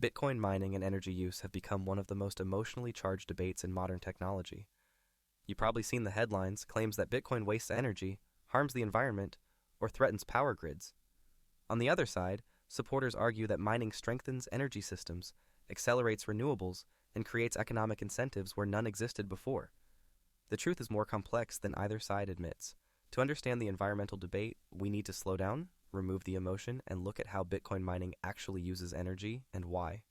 Bitcoin mining and energy use have become one of the most emotionally charged debates in modern technology. You've probably seen the headlines, claims that Bitcoin wastes energy, harms the environment, or threatens power grids. On the other side, supporters argue that mining strengthens energy systems, accelerates renewables, and creates economic incentives where none existed before. The truth is more complex than either side admits. To understand the environmental debate, we need to slow down, remove the emotion, and look at how Bitcoin mining actually uses energy and why.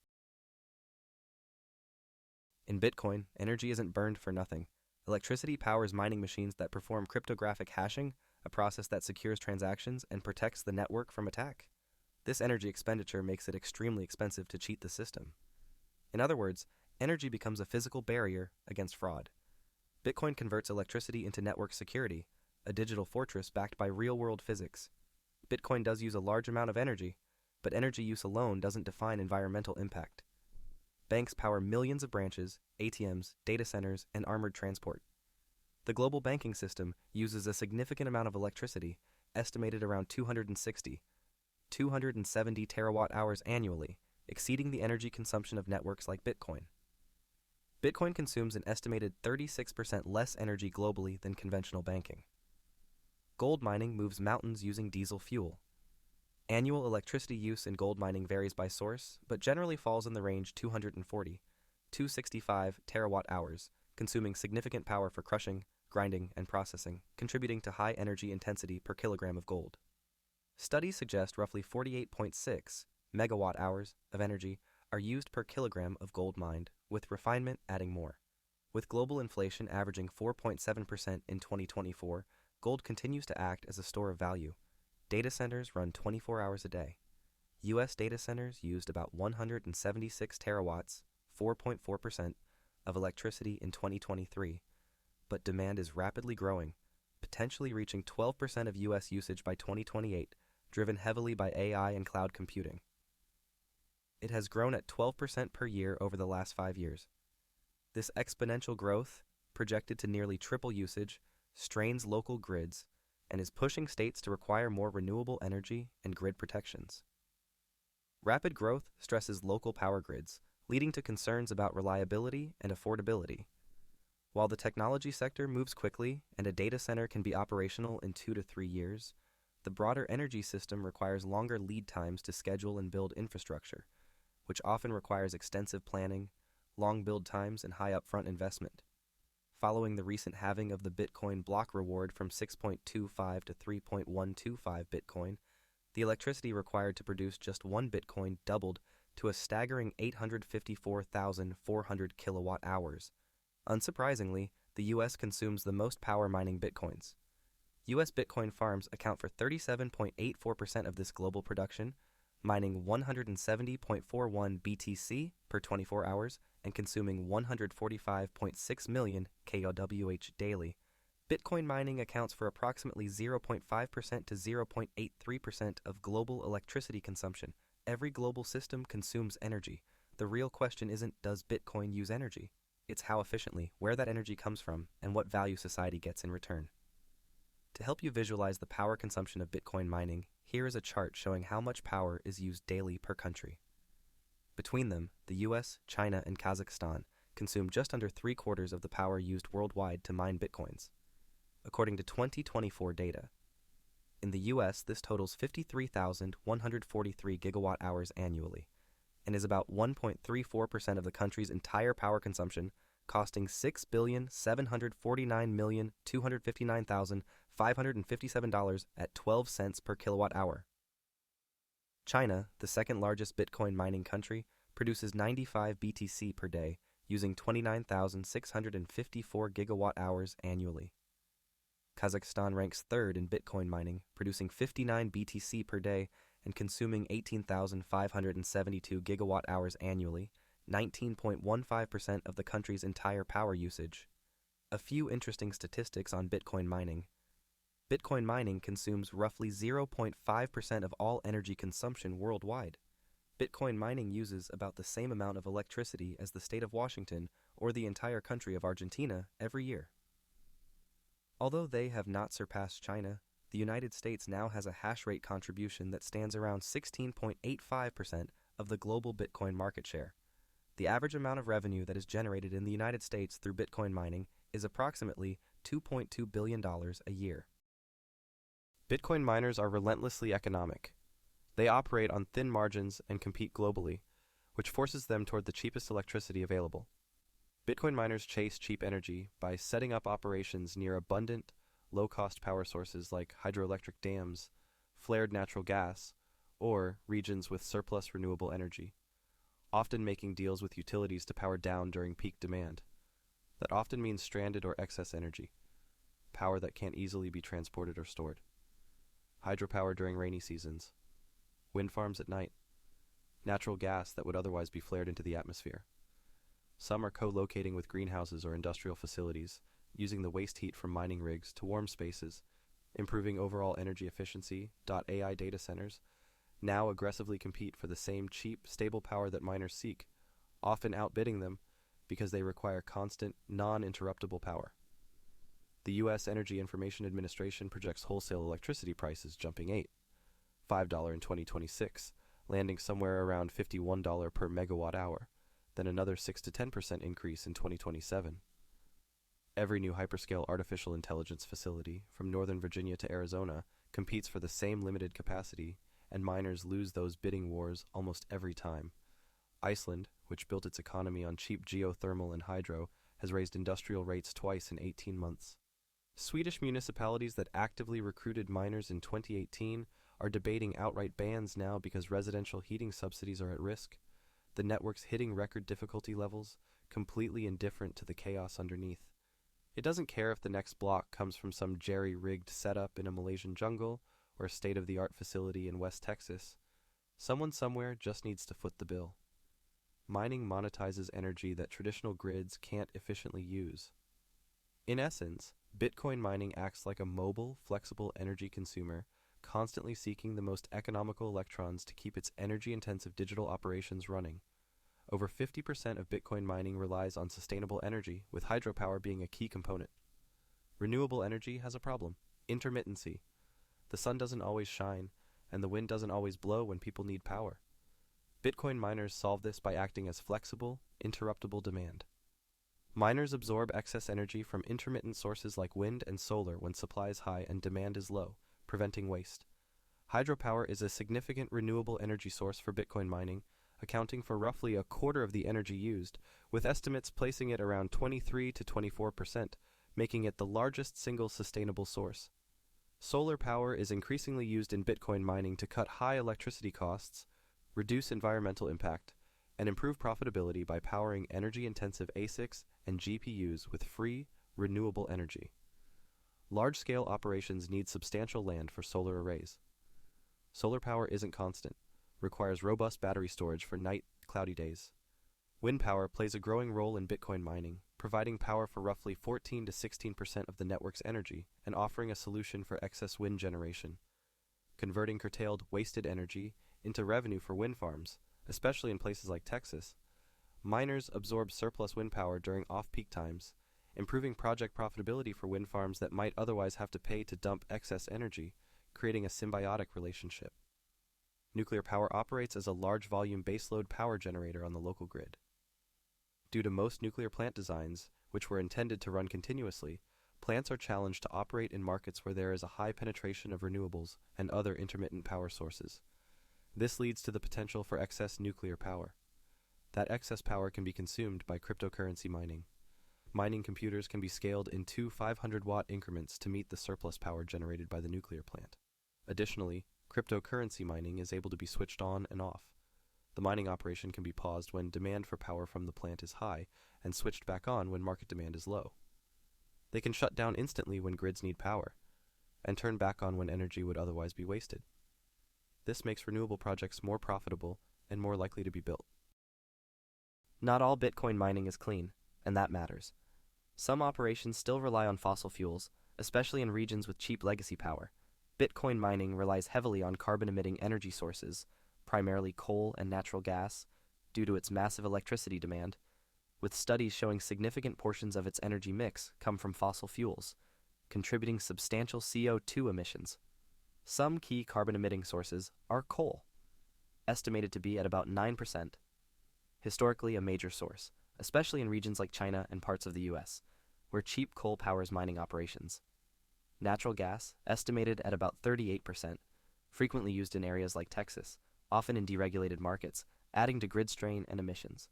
In Bitcoin, energy isn't burned for nothing. Electricity powers mining machines that perform cryptographic hashing, a process that secures transactions and protects the network from attack. This energy expenditure makes it extremely expensive to cheat the system. In other words, energy becomes a physical barrier against fraud. Bitcoin converts electricity into network security, a digital fortress backed by real-world physics. Bitcoin does use a large amount of energy, but energy use alone doesn't define environmental impact. Banks power millions of branches, ATMs, data centers, and armored transport. The global banking system uses a significant amount of electricity, estimated around 270 terawatt-hours annually, exceeding the energy consumption of networks like Bitcoin. Bitcoin consumes an estimated 36% less energy globally than conventional banking. Gold mining moves mountains using diesel fuel. Annual electricity use in gold mining varies by source, but generally falls in the range 265 terawatt-hours, consuming significant power for crushing, grinding, and processing, contributing to high energy intensity per kilogram of gold. Studies suggest roughly 48.6 megawatt-hours of energy are used per kilogram of gold mined, with refinement adding more. With global inflation averaging 4.7% in 2024, gold continues to act as a store of value. Data centers run 24 hours a day. U.S. data centers used about 176 terawatts, 4.4%, of electricity in 2023, but demand is rapidly growing, potentially reaching 12% of U.S. usage by 2028, driven heavily by AI and cloud computing. It has grown at 12% per year over the last 5 years. This exponential growth, projected to nearly triple usage, strains local grids and is pushing states to require more renewable energy and grid protections. Rapid growth stresses local power grids, leading to concerns about reliability and affordability. While the technology sector moves quickly and a data center can be operational in 2 to 3 years, the broader energy system requires longer lead times to schedule and build infrastructure, which often requires extensive planning, long build times, and high upfront investment. Following the recent halving of the Bitcoin block reward from 6.25 to 3.125 Bitcoin, the electricity required to produce just one Bitcoin doubled to a staggering 854,400 kilowatt hours. Unsurprisingly, the U.S. consumes the most power mining Bitcoins. U.S. Bitcoin farms account for 37.84% of this global production, mining 170.41 BTC per 24 hours and consuming 145.6 million kWh daily. Bitcoin mining accounts for approximately 0.5% to 0.83% of global electricity consumption. Every global system consumes energy. The real question isn't, does Bitcoin use energy? It's how efficiently, where that energy comes from, and what value society gets in return. To help you visualize the power consumption of Bitcoin mining, here is a chart showing how much power is used daily per country. Between them, the US, China, and Kazakhstan consume just under 3/4 of the power used worldwide to mine Bitcoins, according to 2024 data. In the US, this totals 53,143 gigawatt hours annually, and is about 1.34% of the country's entire power consumption, costing $6,749,259,557 at 12 cents per kilowatt hour. China, the second largest Bitcoin mining country, produces 95 BTC per day, using 29,654 gigawatt hours annually. Kazakhstan ranks third in Bitcoin mining, producing 59 BTC per day and consuming 18,572 gigawatt hours annually, 19.15% of the country's entire power usage. A few interesting statistics on Bitcoin mining. Bitcoin mining consumes roughly 0.5% of all energy consumption worldwide. Bitcoin mining uses about the same amount of electricity as the state of Washington or the entire country of Argentina every year. Although they have not surpassed China, the United States now has a hash rate contribution that stands around 16.85% of the global Bitcoin market share. The average amount of revenue that is generated in the United States through Bitcoin mining is approximately $2.2 billion a year. Bitcoin miners are relentlessly economic. They operate on thin margins and compete globally, which forces them toward the cheapest electricity available. Bitcoin miners chase cheap energy by setting up operations near abundant, low-cost power sources like hydroelectric dams, flared natural gas, or regions with surplus renewable energy, often making deals with utilities to power down during peak demand. That often means stranded or excess energy, power that can't easily be transported or stored. Hydropower during rainy seasons, wind farms at night, natural gas that would otherwise be flared into the atmosphere. Some are co-locating with greenhouses or industrial facilities, using the waste heat from mining rigs to warm spaces, improving overall energy efficiency. AI data centers now aggressively compete for the same cheap, stable power that miners seek, often outbidding them because they require constant, non-interruptible power. The U.S. Energy Information Administration projects wholesale electricity prices jumping $5 in 2026, landing somewhere around $51 per megawatt hour, then another 6 to 10% increase in 2027. Every new hyperscale artificial intelligence facility, from Northern Virginia to Arizona, competes for the same limited capacity, and miners lose those bidding wars almost every time. Iceland, which built its economy on cheap geothermal and hydro, has raised industrial rates twice in 18 months. Swedish municipalities that actively recruited miners in 2018 are debating outright bans now because residential heating subsidies are at risk. The network's hitting record difficulty levels, completely indifferent to the chaos underneath. It doesn't care if the next block comes from some jerry-rigged setup in a Malaysian jungle or a state-of-the-art facility in West Texas. Someone somewhere just needs to foot the bill. Mining monetizes energy that traditional grids can't efficiently use. In essence, Bitcoin mining acts like a mobile, flexible energy consumer, constantly seeking the most economical electrons to keep its energy-intensive digital operations running. Over 50% of Bitcoin mining relies on sustainable energy, with hydropower being a key component. Renewable energy has a problem: intermittency. The sun doesn't always shine, and the wind doesn't always blow when people need power. Bitcoin miners solve this by acting as flexible, interruptible demand. Miners absorb excess energy from intermittent sources like wind and solar when supply is high and demand is low, preventing waste. Hydropower is a significant renewable energy source for Bitcoin mining, accounting for roughly a quarter of the energy used, with estimates placing it around 23 to 24%, making it the largest single sustainable source. Solar power is increasingly used in Bitcoin mining to cut high electricity costs, reduce environmental impact, and improve profitability by powering energy-intensive ASICs and GPUs with free, renewable energy. Large-scale operations need substantial land for solar arrays. Solar power isn't constant, requires robust battery storage for night, cloudy days. Wind power plays a growing role in Bitcoin mining, providing power for roughly 14 to 16% of the network's energy and offering a solution for excess wind generation. Converting curtailed, wasted energy into revenue for wind farms, especially in places like Texas. Miners absorb surplus wind power during off-peak times, improving project profitability for wind farms that might otherwise have to pay to dump excess energy, creating a symbiotic relationship. Nuclear power operates as a large-volume baseload power generator on the local grid. Due to most nuclear plant designs, which were intended to run continuously, plants are challenged to operate in markets where there is a high penetration of renewables and other intermittent power sources. This leads to the potential for excess nuclear power. That excess power can be consumed by cryptocurrency mining. Mining computers can be scaled in two 500-watt increments to meet the surplus power generated by the nuclear plant. Additionally, cryptocurrency mining is able to be switched on and off. The mining operation can be paused when demand for power from the plant is high and switched back on when market demand is low. They can shut down instantly when grids need power, and turn back on when energy would otherwise be wasted. This makes renewable projects more profitable and more likely to be built. Not all Bitcoin mining is clean, and that matters. Some operations still rely on fossil fuels, especially in regions with cheap legacy power. Bitcoin mining relies heavily on carbon-emitting energy sources, primarily coal and natural gas, due to its massive electricity demand, with studies showing significant portions of its energy mix come from fossil fuels, contributing substantial CO2 emissions. Some key carbon-emitting sources are coal. estimated to be at about 9%, historically a major source, especially in regions like China and parts of the US, where cheap coal powers mining operations. Natural gas, estimated at about 38%, frequently used in areas like Texas, often in deregulated markets, adding to grid strain and emissions.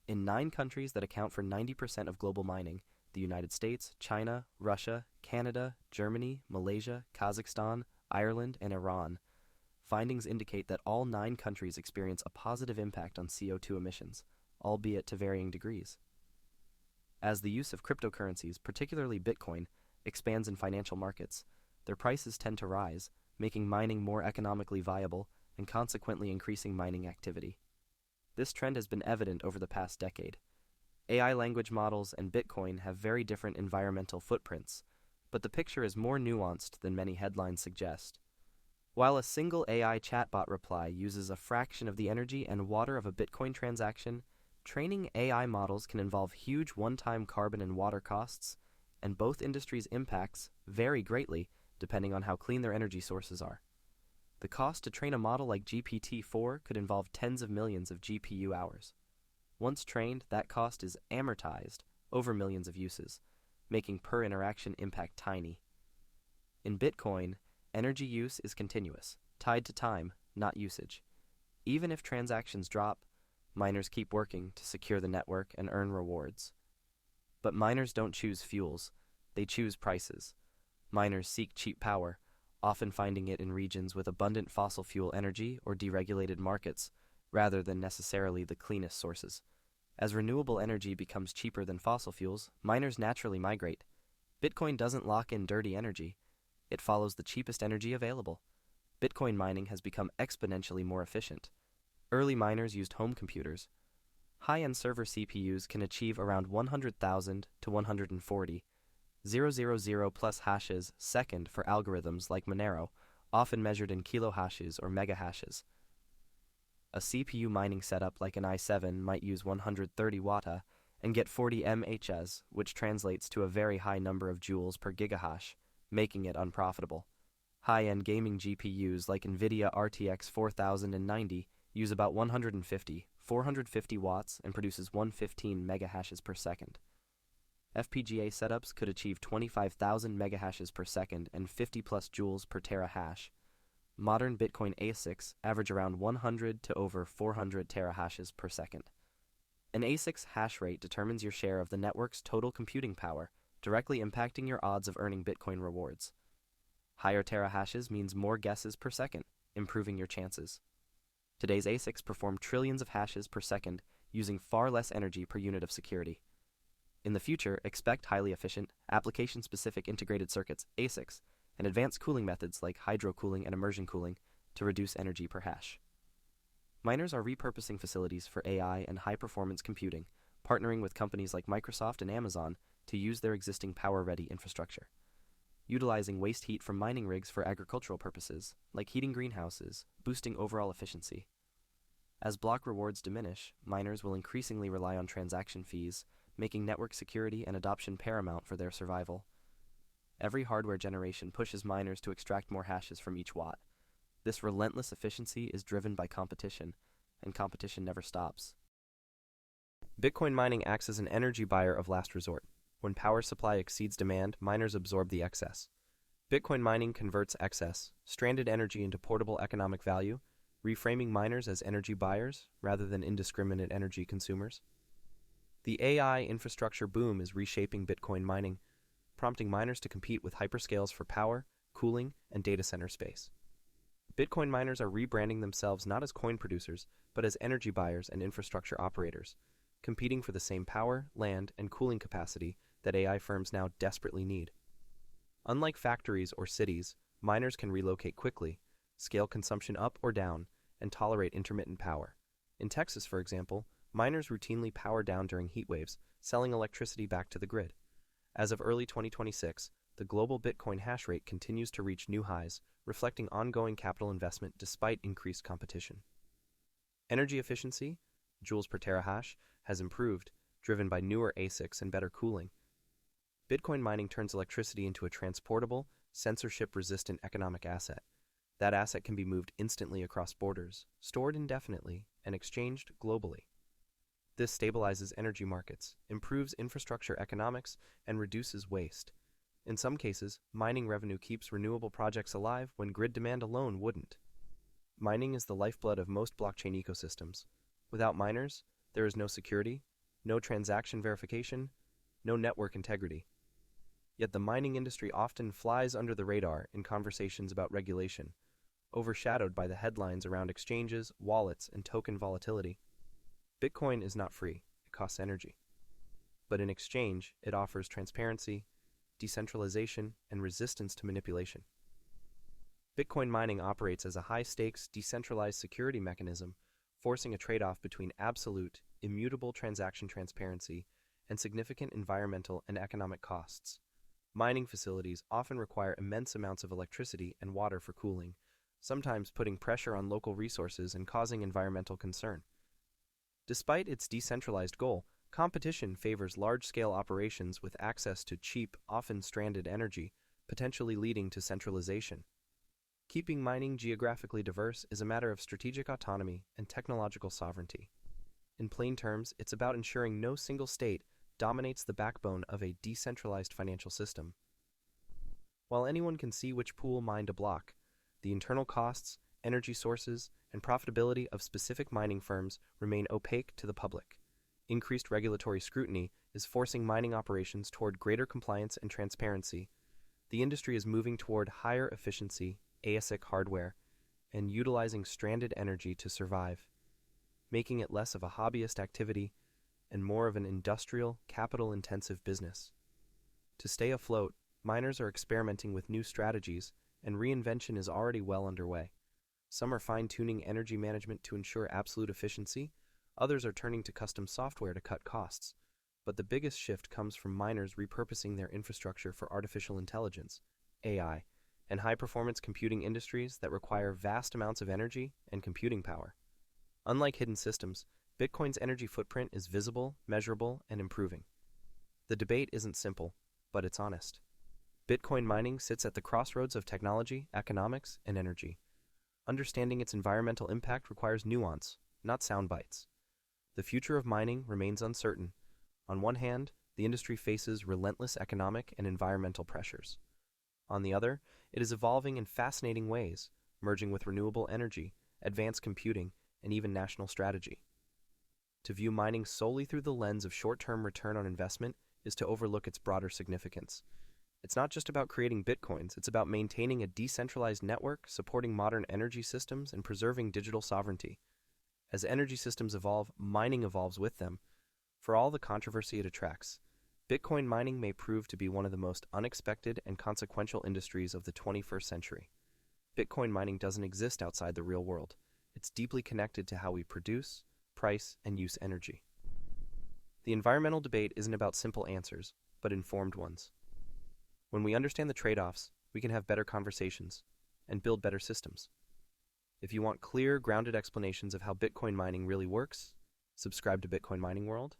In 9 countries that account for 90% of global mining, the United States, China, Russia, Canada, Germany, Malaysia, Kazakhstan, Ireland, and Iran, findings indicate that all 9 countries experience a positive impact on CO2 emissions, albeit to varying degrees. As the use of cryptocurrencies, particularly Bitcoin, expands in financial markets, their prices tend to rise, making mining more economically viable and consequently increasing mining activity. This trend has been evident over the past decade. AI language models and Bitcoin have very different environmental footprints, but the picture is more nuanced than many headlines suggest. While a single AI chatbot reply uses a fraction of the energy and water of a Bitcoin transaction, training AI models can involve huge one-time carbon and water costs, and both industries' impacts vary greatly depending on how clean their energy sources are. The cost to train a model like GPT-4 could involve tens of millions of GPU hours. Once trained, that cost is amortized over millions of uses, making per interaction impact tiny. In Bitcoin, energy use is continuous, tied to time, not usage. Even if transactions drop, miners keep working to secure the network and earn rewards. But miners don't choose fuels, they choose prices. Miners seek cheap power, often finding it in regions with abundant fossil fuel energy or deregulated markets, rather than necessarily the cleanest sources. As renewable energy becomes cheaper than fossil fuels, miners naturally migrate. Bitcoin doesn't lock in dirty energy. It follows the cheapest energy available. Bitcoin mining has become exponentially more efficient. Early miners used home computers. High-end server CPUs can achieve around 100,000 to 140 000 plus hashes second for algorithms like Monero, often measured in kilohashes or megahashes. A CPU mining setup like an i7 might use 130 Wh and get 40 mHz, which translates to a very high number of joules per gigahash, making it unprofitable. High-end gaming GPUs like NVIDIA RTX 4090 use about 450 watts and produces 115 megahashes per second. FPGA setups could achieve 25,000 megahashes per second and 50 plus joules per terahash. Modern Bitcoin ASICs average around 100 to over 400 terahashes per second. An ASIC's hash rate determines your share of the network's total computing power, directly impacting your odds of earning Bitcoin rewards. Higher terahashes means more guesses per second, improving your chances. Today's ASICs perform trillions of hashes per second, using far less energy per unit of security. In the future, expect highly efficient, application-specific integrated circuits, ASICs, and advanced cooling methods like hydro-cooling and immersion cooling to reduce energy per hash. Miners are repurposing facilities for AI and high-performance computing, partnering with companies like Microsoft and Amazon to use their existing power-ready infrastructure. Utilizing waste heat from mining rigs for agricultural purposes, like heating greenhouses, boosting overall efficiency. As block rewards diminish, miners will increasingly rely on transaction fees, making network security and adoption paramount for their survival. Every hardware generation pushes miners to extract more hashes from each watt. This relentless efficiency is driven by competition, and competition never stops. Bitcoin mining acts as an energy buyer of last resort. When power supply exceeds demand, miners absorb the excess. Bitcoin mining converts excess, stranded energy into portable economic value, reframing miners as energy buyers rather than indiscriminate energy consumers. The AI infrastructure boom is reshaping Bitcoin mining, prompting miners to compete with hyperscales for power, cooling, and data center space. Bitcoin miners are rebranding themselves not as coin producers, but as energy buyers and infrastructure operators, competing for the same power, land, and cooling capacity that AI firms now desperately need. Unlike factories or cities, miners can relocate quickly, scale consumption up or down, and tolerate intermittent power. In Texas, for example, miners routinely power down during heat waves, selling electricity back to the grid. As of early 2026, the global Bitcoin hash rate continues to reach new highs, reflecting ongoing capital investment despite increased competition. Energy efficiency, joules per terahash, has improved, driven by newer ASICs and better cooling. Bitcoin mining turns electricity into a transportable, censorship-resistant economic asset. That asset can be moved instantly across borders, stored indefinitely, and exchanged globally. This stabilizes energy markets, improves infrastructure economics, and reduces waste. In some cases, mining revenue keeps renewable projects alive when grid demand alone wouldn't. Mining is the lifeblood of most blockchain ecosystems. Without miners, there is no security, no transaction verification, no network integrity. Yet the mining industry often flies under the radar in conversations about regulation, overshadowed by the headlines around exchanges, wallets, and token volatility. Bitcoin is not free, it costs energy. But in exchange, it offers transparency, decentralization, and resistance to manipulation. Bitcoin mining operates as a high-stakes, decentralized security mechanism, forcing a trade-off between absolute, immutable transaction transparency and significant environmental and economic costs. Mining facilities often require immense amounts of electricity and water for cooling, sometimes putting pressure on local resources and causing environmental concern. Despite its decentralized goal, competition favors large-scale operations with access to cheap, often stranded energy, potentially leading to centralization. Keeping mining geographically diverse is a matter of strategic autonomy and technological sovereignty. In plain terms, it's about ensuring no single state dominates the backbone of a decentralized financial system. While anyone can see which pool mined a block, the internal costs, energy sources, and profitability of specific mining firms remain opaque to the public. Increased regulatory scrutiny is forcing mining operations toward greater compliance and transparency. The industry is moving toward higher efficiency, ASIC hardware, and utilizing stranded energy to survive, making it less of a hobbyist activity and more of an industrial, capital-intensive business. To stay afloat, miners are experimenting with new strategies, and reinvention is already well underway. Some are fine-tuning energy management to ensure absolute efficiency, others are turning to custom software to cut costs. But the biggest shift comes from miners repurposing their infrastructure for artificial intelligence, AI, and high-performance computing industries that require vast amounts of energy and computing power. Unlike hidden systems, Bitcoin's energy footprint is visible, measurable, and improving. The debate isn't simple, but it's honest. Bitcoin mining sits at the crossroads of technology, economics, and energy. Understanding its environmental impact requires nuance, not sound bites. The future of mining remains uncertain. On one hand, the industry faces relentless economic and environmental pressures. On the other, it is evolving in fascinating ways, merging with renewable energy, advanced computing, and even national strategy. To view mining solely through the lens of short-term return on investment is to overlook its broader significance. It's not just about creating bitcoins, it's about maintaining a decentralized network, supporting modern energy systems, and preserving digital sovereignty. As energy systems evolve, mining evolves with them. For all the controversy it attracts, Bitcoin mining may prove to be one of the most unexpected and consequential industries of the 21st century. Bitcoin mining doesn't exist outside the real world. It's deeply connected to how we produce, price, and use energy. The environmental debate isn't about simple answers, but informed ones. When we understand the trade-offs, we can have better conversations and build better systems. If you want clear, grounded explanations of how Bitcoin mining really works, subscribe to Bitcoin Mining World